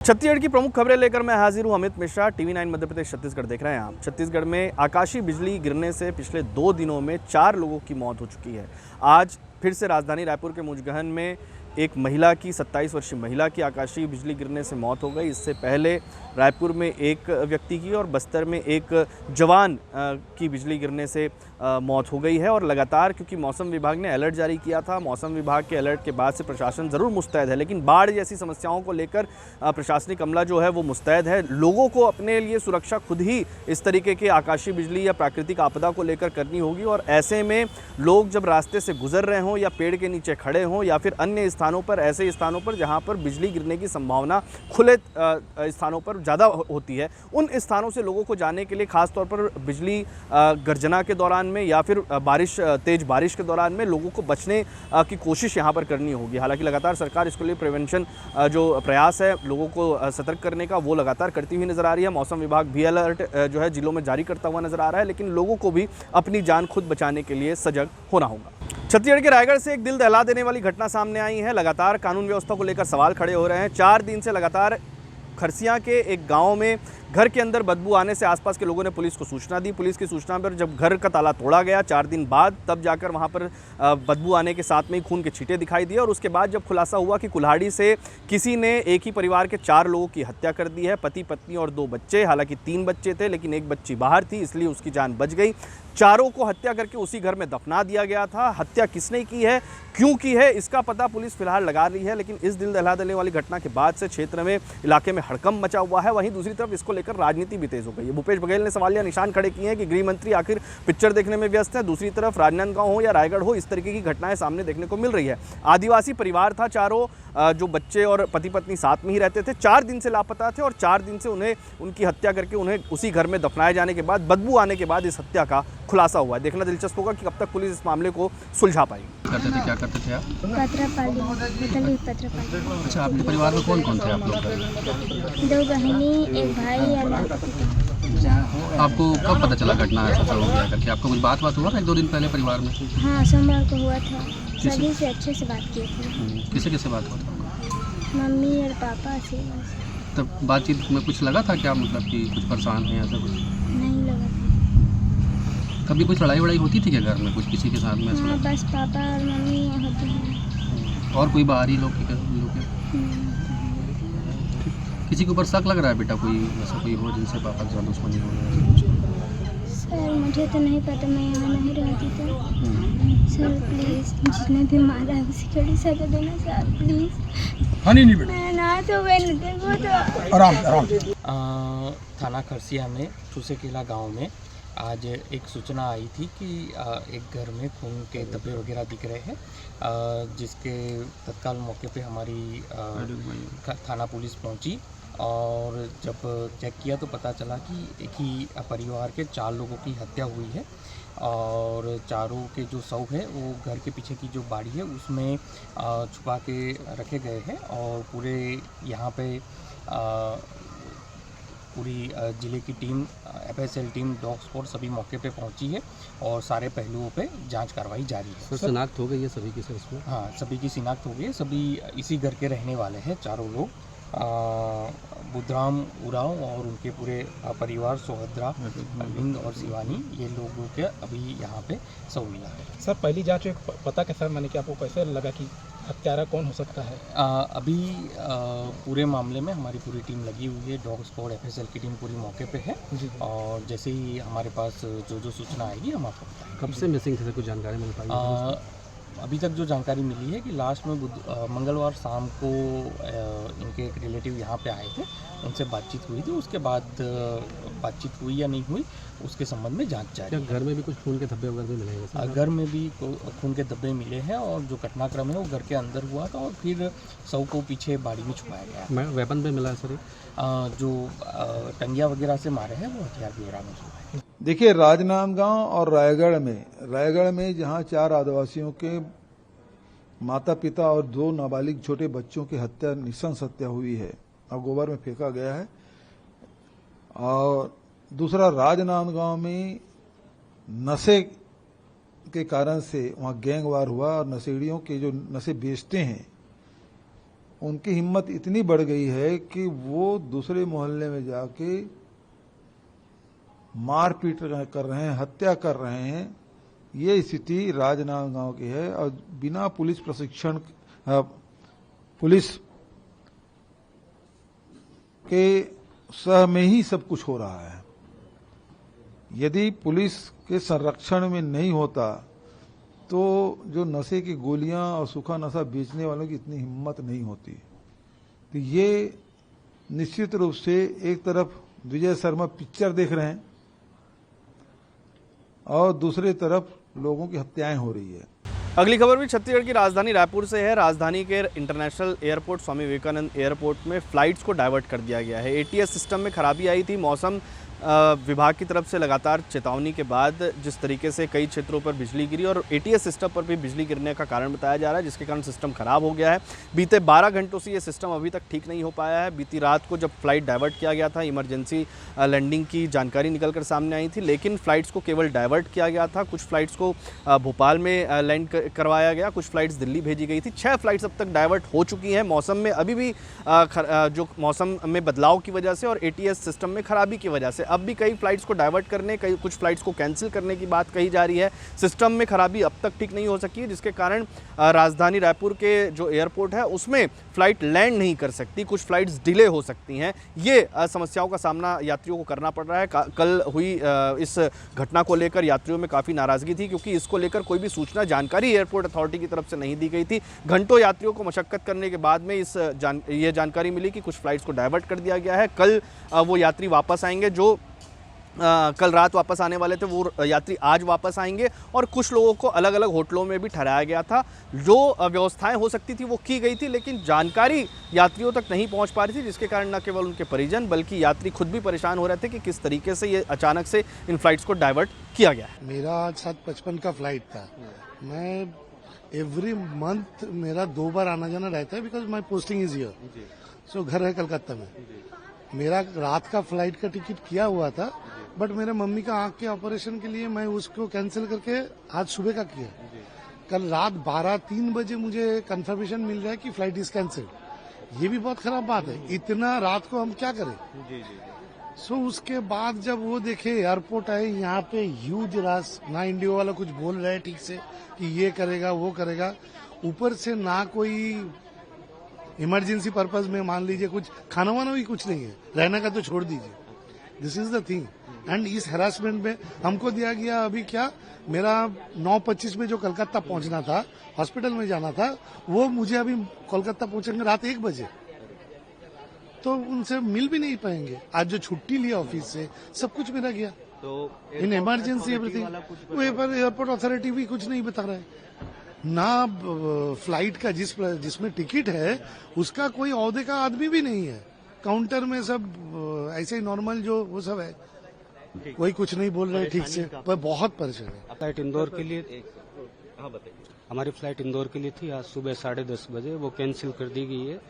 छत्तीसगढ़ की प्रमुख खबरें लेकर मैं हाजिर हूं अमित मिश्रा। टीवी 9 मध्य प्रदेश छत्तीसगढ़ देख रहे हैं आप। छत्तीसगढ़ में आकाशीय बिजली गिरने से पिछले 2 दिनों में 4 लोगों की मौत हो चुकी है। आज फिर से राजधानी रायपुर के मुजगहन में एक महिला की 27 वर्षीय महिला की आकाशीय बिजली गिरने से मौत हो गई। इससे पहले रायपुर में एक व्यक्ति की और बस्तर में एक जवान की बिजली गिरने से मौत हो गई है। और लगातार क्योंकि मौसम विभाग ने अलर्ट जारी किया था, मौसम विभाग के अलर्ट के बाद से प्रशासन ज़रूर मुस्तैद है, लेकिन बाढ़ जैसी समस्याओं को लेकर प्रशासनिक अमला जो है वो मुस्तैद है। लोगों को अपने लिए सुरक्षा खुद ही इस तरीके के आकाशीय बिजली या प्राकृतिक आपदा को लेकर करनी होगी। और ऐसे में लोग जब रास्ते से गुजर रहे हों या पेड़ के नीचे खड़े हों या फिर अन्य स्थानों पर, ऐसे स्थानों पर जहां पर बिजली गिरने की संभावना खुले स्थानों पर ज़्यादा होती है, उन स्थानों से लोगों को जाने के लिए खास तौर पर बिजली गर्जना के दौरान में या फिर तेज बारिश के दौरान में लोगों को बचने की कोशिश यहाँ पर करनी होगी। हालांकि लगातार सरकार इसके लिए प्रिवेंशन जो प्रयास है लोगों को सतर्क करने का, वो लगातार करती हुई नजर आ रही है। मौसम विभाग भी अलर्ट जो है जिलों में जारी करता हुआ नजर आ रहा है, लेकिन लोगों को भी अपनी जान खुद बचाने के लिए सजग होना होगा। छत्तीसगढ़ के रायगढ़ से एक दिल दहला देने वाली घटना सामने आई है। लगातार कानून व्यवस्था को लेकर सवाल खड़े हो रहे हैं। 4 दिन से लगातार खरसिया के एक गांव में घर के अंदर बदबू आने से आसपास के लोगों ने पुलिस को सूचना दी। पुलिस की सूचना पर जब घर का ताला तोड़ा गया 4 दिन बाद, तब जाकर वहां पर बदबू आने के साथ में ही खून के छींटे दिखाई दिए। और उसके बाद जब खुलासा हुआ कि कुल्हाड़ी से किसी ने एक ही परिवार के 4 लोगों की हत्या कर दी है, पति पत्नी और 2 बच्चे। हालांकि 3 बच्चे थे लेकिन एक बच्ची बाहर थी, इसलिए उसकी जान बच गई। चारों को हत्या करके उसी घर में दफना दिया गया था। हत्या किसने की है, क्यों की है, इसका पता पुलिस फिलहाल लगा रही है। लेकिन इस दिल दहला देने वाली घटना के बाद से क्षेत्र में, इलाके में हड़कंप मचा हुआ है। वहीं दूसरी तरफ इसको लेकर राजनीति भी तेज हो गई है। भूपेश बघेल ने सवालिया निशान खड़े किए हैं कि गृह मंत्री आखिर पिक्चर देखने में व्यस्त है। दूसरी तरफ राजनांदगांव हो या रायगढ़ हो, इस तरीके की घटनाएं सामने देखने को मिल रही है। आदिवासी परिवार था चारों, जो बच्चे और पति पत्नी साथ में ही रहते थे, 4 दिन से लापता थे और 4 दिन से उन्हें उनकी हत्या करके उन्हें उसी घर में दफनाए जाने के बाद, बदबू आने के बाद इस हत्या का खुलासा हुआ है। देखना दिलचस्प होगा कि कब तक पुलिस इस मामले को सुलझा पाएगी। क्या करते थे आप? पत्रपाली। अच्छा, आपके परिवार में कौन कौन थे आप लोग? 2 बहनी, एक भाई और आपको कब पता चला घटना ऐसा हो गया करके? आपको कुछ बात हुआ था 1-2 दिन पहले परिवार में? हाँ, सोमवार को हुआ था। सभी से अच्छे से बात किए थे। किसे बात हुआ था? मम्मी और पापा से। तब बातचीत में कुछ लगा था क्या, मतलब कि कुछ परेशान है ऐसा कुछ? नहीं लगा। कभी कुछ लड़ाई वड़ाई होती थी क्या घर में, कुछ किसी के साथ में? हाँ, बस पापा और मम्मी होते हैं। और कोई बाहरी लोग किसी के ऊपर शक लग रहा है बेटा, कोई ऐसा कोई हो जिनसे पापा के साथ दुश्मनी हो गया? सर मुझे तो नहीं पता, मैं यहाँ नहीं रहती तो। सर प्लीज़, जिसने भी मारा है उसी कड़ी सजा देना सर, प्लीज़। हाँ नहीं बेटा, मैं ना तो मैंने देखो तो आराम। थाना खरसिया में चूसेकेला गांव में आज एक सूचना आई थी कि एक घर में खून के धब्बे वगैरह दिख रहे हैं, जिसके तत्काल मौके पे हमारी थाना पुलिस पहुंची। और जब चेक किया तो पता चला कि एक ही परिवार के 4 लोगों की हत्या हुई है। और चारों के जो शव है वो घर के पीछे की जो बाड़ी है उसमें छुपा के रखे गए हैं। और पूरे यहाँ पे पूरी ज़िले की team, FSL team, dog squad सभी मौके पे पहुंची है और सारे पहलुओं पे जांच कार्रवाई जारी है। सर, शिनाख्त हो गई है सभी की? सर इसमें हाँ, सभी की शिनाख्त हो गई है। सभी इसी घर के रहने वाले हैं चारों लोग। बुधराम उरांव और उनके पूरे परिवार, सोहद्रा, अरविंद और शिवानी, ये लोगों के अभी यहाँ पे शव मिला है। सर पहली जांच में पता कैसा, मैंने कि आपको कैसे लगा कि हत्यारा कौन हो सकता है? अभी पूरे मामले में हमारी पूरी टीम लगी हुई है। डॉग स्क्वाड, FSL की टीम पूरी मौके पे है। और जैसे ही हमारे पास जो सूचना आएगी हम आपको बताएंगे। कब से मिसिंग थे, कुछ जानकारी मिल पाई? अभी तक जो जानकारी मिली है कि लास्ट में मंगलवार शाम को इनके एक रिलेटिव यहाँ पे आए थे, उनसे बातचीत हुई थी। उसके बाद बातचीत हुई या नहीं हुई उसके संबंध में जांच जारी है। घर में भी कुछ खून के धब्बे वगैरह भी मिले हैं? घर में भी खून के धब्बे मिले हैं और जो घटनाक्रम है वो घर के अंदर हुआ था और फिर शव को पीछे बाड़ी में छुपाया गया। वेपन भी मिला है सर? जो टंगिया वगैरह से मारे हैं वो हथियार भी बरामद हुए हैं। देखिए, राजनांदगांव और रायगढ़ में जहां 4 आदिवासियों के माता पिता और 2 नाबालिग छोटे बच्चों की हत्या, नृशंस हत्या हुई है और गोबर में फेंका गया है। और दूसरा, राजनांदगांव में नशे के कारण से वहां गैंगवार हुआ और नशेड़ियों के जो नशे बेचते हैं उनकी हिम्मत इतनी बढ़ गई है कि वो दूसरे मोहल्ले में जाके मारपीट कर रहे हैं, हत्या कर रहे हैं। ये स्थिति राजनांदगांव की है और बिना पुलिस प्रशिक्षण, पुलिस के सह में ही सब कुछ हो रहा है। यदि पुलिस के संरक्षण में नहीं होता तो जो नशे की गोलियां और सूखा नशा बेचने वालों की इतनी हिम्मत नहीं होती। तो ये निश्चित रूप से एक तरफ विजय शर्मा पिक्चर देख रहे हैं और दूसरी तरफ लोगों की हत्याएं हो रही है। अगली खबर भी छत्तीसगढ़ की राजधानी रायपुर से है। राजधानी के international airport Swami Vivekananda airport में फ्लाइट्स को डाइवर्ट कर दिया गया है। एटीएस सिस्टम में खराबी आई थी। मौसम विभाग की तरफ से लगातार चेतावनी के बाद जिस तरीके से कई क्षेत्रों पर बिजली गिरी और एटीएस सिस्टम पर भी बिजली गिरने का कारण बताया जा रहा है, जिसके कारण सिस्टम खराब हो गया है। बीते 12 घंटों से ये सिस्टम अभी तक ठीक नहीं हो पाया है। बीती रात को जब फ्लाइट डाइवर्ट किया गया था, इमरजेंसी लैंडिंग की जानकारी निकलकर सामने आई थी, लेकिन फ़्लाइट्स को केवल डाइवर्ट किया गया था। कुछ फ़्लाइट्स को भोपाल में लैंड करवाया गया, कुछ फ़्लाइट्स दिल्ली भेजी गई थी। 6 फ़्लाइट्स अब तक डाइवर्ट हो चुकी हैं। मौसम में अभी भी जो मौसम में बदलाव की वजह से और एटीएस सिस्टम में खराबी की वजह से अब भी कई फ़्लाइट्स को डाइवर्ट करने, कई कुछ फ़्लाइट्स को कैंसिल करने की बात कही जा रही है। सिस्टम में खराबी अब तक ठीक नहीं हो सकी है, जिसके कारण राजधानी रायपुर के जो एयरपोर्ट है उसमें फ़्लाइट लैंड नहीं कर सकती, कुछ फ़्लाइट्स डिले हो सकती हैं। ये समस्याओं का सामना यात्रियों को करना पड़ रहा है। कल हुई इस घटना को लेकर यात्रियों में काफ़ी नाराज़गी थी, क्योंकि इसको लेकर कोई भी सूचना, जानकारी एयरपोर्ट अथॉरिटी की तरफ से नहीं दी गई थी। घंटों यात्रियों को मशक्कत करने के बाद में ये जानकारी मिली कि कुछ फ़्लाइट्स को डाइवर्ट कर दिया गया है। कल वो यात्री वापस आएंगे जो कल रात वापस आने वाले थे, वो यात्री आज वापस आएंगे और कुछ लोगों को अलग अलग होटलों में भी ठहराया गया था। जो व्यवस्थाएं हो सकती थी वो की गई थी, लेकिन जानकारी यात्रियों तक नहीं पहुंच पा रही थी, जिसके कारण न केवल उनके परिजन बल्कि यात्री खुद भी परेशान हो रहे थे कि किस तरीके से ये अचानक से इन फ्लाइट्स को डाइवर्ट किया गया है। मेरा आज 7:55 का फ्लाइट था। मैं एवरी मंथ मेरा 2 बार आना जाना रहता है, because my posting is here, so घर है कलकत्ता में। मेरा रात का फ्लाइट का टिकट किया हुआ था, बट मेरे मम्मी का आंख के ऑपरेशन के लिए मैं उसको कैंसिल करके आज सुबह का किया। कल रात 12-3 बजे मुझे कंफर्मेशन मिल रहा है कि फ्लाइट इज कैंसिल्ड। ये भी बहुत खराब बात है, इतना रात को हम क्या करें। सो उसके बाद जब वो देखे एयरपोर्ट आए, यहाँ पे ह्यूज रश, ना इंडियो वाला कुछ बोल रहा है ठीक से कि ये करेगा वो करेगा, ऊपर से ना कोई इमरजेंसी पर्पज में मान लीजिए कुछ खाना वाना भी कुछ नहीं है, रहने का तो छोड़ दीजिए। This is the thing. And इस हैरासमेंट में हमको दिया गया अभी क्या, मेरा 9:25 में जो कलकत्ता पहुंचना था, हॉस्पिटल में जाना था, वो मुझे अभी कोलकाता पहुंचेंगे रात 1 बजे, तो उनसे मिल भी नहीं पाएंगे। आज जो छुट्टी लिया ऑफिस से, सब कुछ मेरा गया, तो इन इमरजेंसी एवरीथिंग। वो एयरपोर्ट अथॉरिटी भी कुछ नहीं बता रहा है, ना फ्लाइट का जिसमें टिकट है उसका कोई औहदे का आदमी भी नहीं है। काउंटर में सब ऐसे ही नॉर्मल जो वो सब है, कोई कुछ नहीं बोल रहे ठीक से, पर बहुत परेशान है। फ्लाइट इंदौर के लिए, हमारी फ्लाइट इंदौर के लिए थी। आज सुबह 10:30 बजे वो कैंसिल कर दी गई है।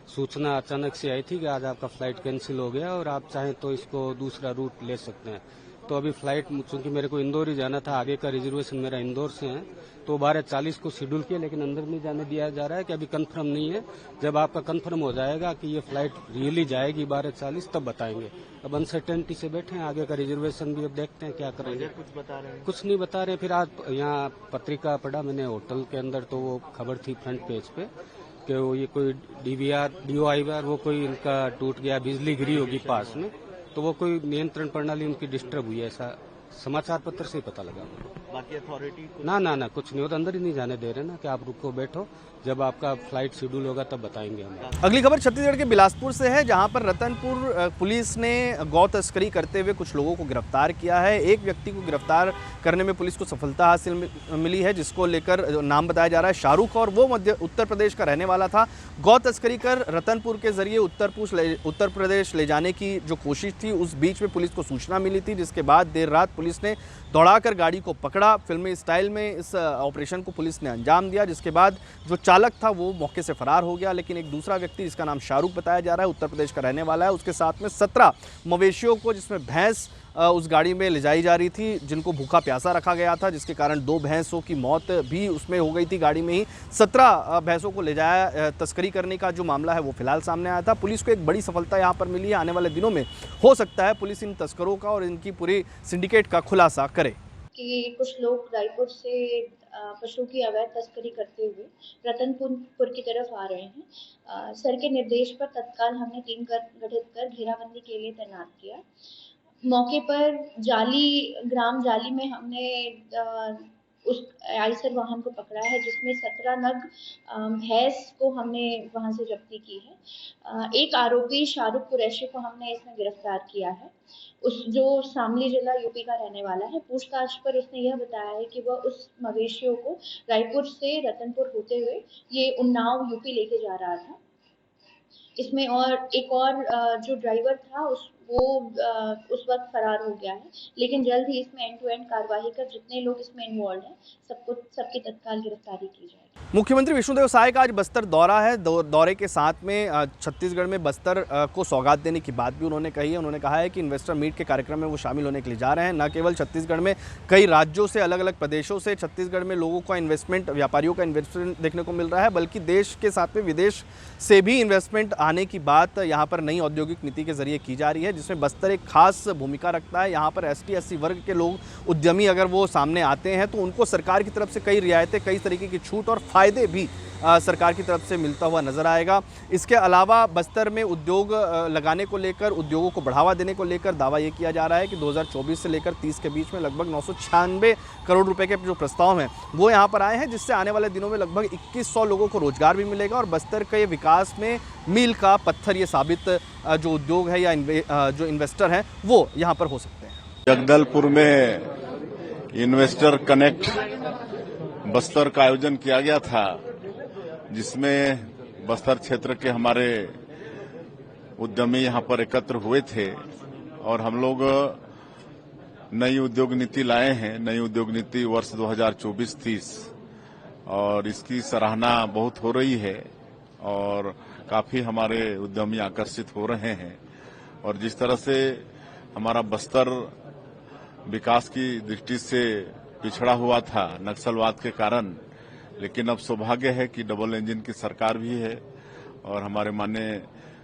सूचना अचानक से आई थी कि आज आपका फ्लाइट कैंसिल हो गया और आप चाहें तो इसको दूसरा रूट ले सकते हैं। तो अभी फ्लाइट, चूंकि मेरे को इंदौर ही जाना था, आगे का रिजर्वेशन मेरा इंदौर से है, तो 12:40 को शेड्यूल किया, लेकिन अंदर नहीं जाने दिया जा रहा है कि अभी कंफर्म नहीं है। जब आपका कंफर्म हो जाएगा कि ये फ्लाइट रियली जाएगी 12:40, तब बताएंगे। अब अनसर्टेनिटी से बैठे हैं, आगे का रिजर्वेशन भी अब देखते हैं क्या करेंगे। कुछ बता रहे हैं, कुछ नहीं बता रहे। फिर आज यहाँ पत्रिका पढ़ा मैंने होटल के अंदर, तो वो खबर थी फ्रंट पेज पे कि वो ये कोई DOIR वो कोई इनका टूट गया, बिजली गिरी होगी पास में, तो वो कोई नियंत्रण प्रणाली उनकी डिस्टर्ब हुई है, ऐसा समाचार पत्र से ही पता लगा। बाकी अथॉरिटी ना कुछ नहीं होता, अंदर ही नहीं जाने दे रहे ना कि आप रुको बैठो, जब आपका फ्लाइट शेड्यूल होगा तब बताएंगे हम। अगली खबर छत्तीसगढ़ के बिलासपुर से है, जहां पर रतनपुर पुलिस ने गौ तस्करी करते हुए कुछ लोगों को गिरफ्तार किया है। एक व्यक्ति को गिरफ्तार करने में पुलिस को सफलता हासिल मिली है, जिसको लेकर नाम बताया जा रहा है शाहरुख, और वो उत्तर प्रदेश का रहने वाला था। गौ तस्करी कर रतनपुर के जरिए उत्तर प्रदेश ले जाने की जो कोशिश थी, उस बीच में पुलिस को सूचना मिली थी, जिसके बाद देर रात पुलिस ने दौड़ाकर गाड़ी को पकड़ा। फिल्मी स्टाइल में इस ऑपरेशन को पुलिस ने अंजाम दिया, जिसके बाद जो चालक था वो मौके से फरार हो गया। लेकिन एक दूसरा व्यक्ति, जिसका नाम शाहरुख बताया जा रहा है, उत्तर प्रदेश का रहने वाला है, उसके साथ में 17 मवेशियों को, जिसमें भैंस उस गाड़ी में ले जाई जा रही थी, जिनको भूखा प्यासा रखा गया था, जिसके कारण 2 भैंसों की मौत भी उसमें हो गई थी। गाड़ी में ही 17 भैंसों को ले जाया, तस्करी करने का जो मामला है वो फिलहाल सामने आया था। पुलिस को एक बड़ी सफलता यहाँ पर मिली है। आने वाले दिनों में हो सकता है पुलिस इन तस्करों का और इनकी पूरी सिंडिकेट का खुलासा करे। कि कुछ लोग रायपुर से पशुओं की अवैध तस्करी करते हुए रतनपुर की तरफ आ रहे हैं। सर के निर्देश पर तत्काल हमने टीम गठित कर घेराबंदी के लिए तैनात किया। मौके पर ग्राम जाली में हमने उस आईसर वाहन को पकड़ा है, जिसमें 17 नग भैंस को हमने वहां से जब्ती की है। एक आरोपी शाहरुख कुरैशी को हमने इसमें गिरफ्तार किया है, जो शामली जिला यूपी का रहने वाला है। पूछताछ पर उसने यह बताया है कि वह उस मवेशियों को रायपुर से रतनपुर होते हुए ये उन्नाव यूपी लेके जा रहा था। इसमें एक और जो ड्राइवर था वो उस वक्त फरार हो गया है, लेकिन जल्द ही इसमें एंड टू एंड कार्रवाई कर जितने लोग इसमें इन्वॉल्व हैं सबकी तत्काल गिरफ्तारी की जाएगी। मुख्यमंत्री विष्णुदेव साय का आज बस्तर दौरा है। दौरे के साथ में छत्तीसगढ़ में बस्तर को सौगात देने की बात भी उन्होंने कही है। उन्होंने कहा है कि इन्वेस्टर मीट के कार्यक्रम में वो शामिल होने के लिए जा रहे हैं। न केवल छत्तीसगढ़ में, कई राज्यों से, अलग अलग प्रदेशों से छत्तीसगढ़ में लोगों का इन्वेस्टमेंट, व्यापारियों का इन्वेस्टमेंट देखने को मिल रहा है, बल्कि देश के साथ में विदेश से भी इन्वेस्टमेंट आने की बात यहाँ पर नई औद्योगिक नीति के जरिए की जा रही है, जिसमें बस्तर एक खास भूमिका रखता है। यहाँ पर ST SC वर्ग के लोग, उद्यमी अगर वो सामने आते हैं तो उनको सरकार की तरफ से कई रियायतें, कई तरीके की छूट और फायदे भी सरकार की तरफ से मिलता हुआ नजर आएगा। इसके अलावा बस्तर में उद्योग लगाने को लेकर, उद्योगों को बढ़ावा देने को लेकर दावा ये किया जा रहा है कि 2024 से लेकर 30 के बीच में लगभग 996 करोड़ रुपए के जो प्रस्ताव हैं वो यहाँ पर आए हैं, जिससे आने वाले दिनों में लगभग 2100 लोगों को रोजगार भी मिलेगा और बस्तर के विकास में मील का पत्थर ये साबित जो उद्योग है या जो इन्वेस्टर हैं वो यहाँ पर हो सकते हैं। जगदलपुर में इन्वेस्टर कनेक्ट बस्तर का आयोजन किया गया था, जिसमें बस्तर क्षेत्र के हमारे उद्यमी यहाँ पर एकत्र हुए थे और हम लोग नई उद्योग नीति लाए हैं। नई उद्योग नीति वर्ष 2024-30 और इसकी सराहना बहुत हो रही है और काफी हमारे उद्यमी आकर्षित हो रहे हैं। और जिस तरह से हमारा बस्तर विकास की दृष्टि से पिछड़ा हुआ था नक्सलवाद के कारण, लेकिन अब सौभाग्य है कि डबल इंजन की सरकार भी है और हमारे माननीय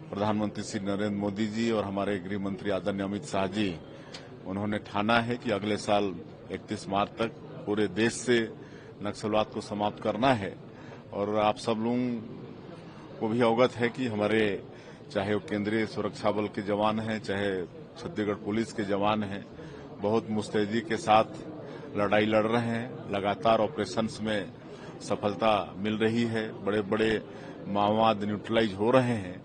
प्रधानमंत्री श्री नरेंद्र मोदी जी और हमारे गृह मंत्री आदरणीय अमित शाह जी, उन्होंने ठाना है कि अगले साल 31 मार्च तक पूरे देश से नक्सलवाद को समाप्त करना है। और आप सब लोगों को भी अवगत है कि हमारे चाहे वो केंद्रीय सुरक्षा बल के जवान हैं, चाहे छत्तीसगढ़ पुलिस के जवान हैं, बहुत मुस्तैदी के साथ लड़ाई लड़ रहे हैं। लगातार ऑपरेशंस में सफलता मिल रही है, बड़े बड़े माओवाद न्यूट्रलाइज हो रहे हैं।